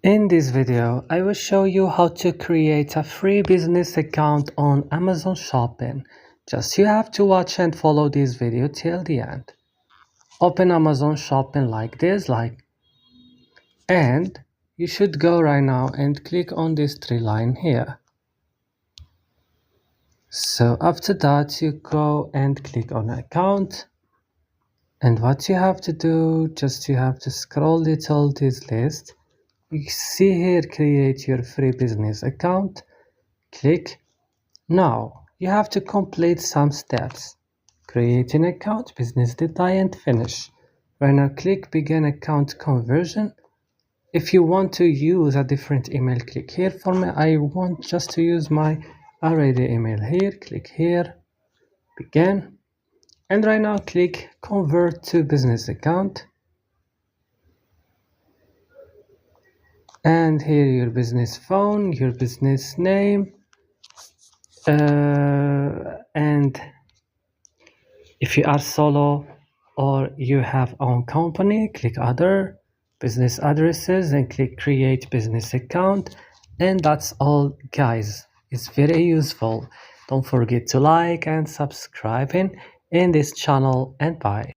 In this video, I will show you how to create a free business account on Amazon Shopping. Just you have to watch and follow this video till the end. Open Amazon Shopping like this, and you should go right now and click on this three line here. So after that, you go and click on account. And what you have to do, just you have to scroll little this list. You see here, create your free business account. Click. Now, you have to complete some steps. Create an account, business data, and finish. Right now, click begin account conversion. If you want to use a different email, click here. For me, I want just to use my already email here. Click here, begin. And right now, click convert to business account. And here your business phone, your business name, and if you are solo or you have own company, click other business addresses and click create business account. And that's all, guys. It's very useful. Don't forget to like and subscribe in this channel, and bye.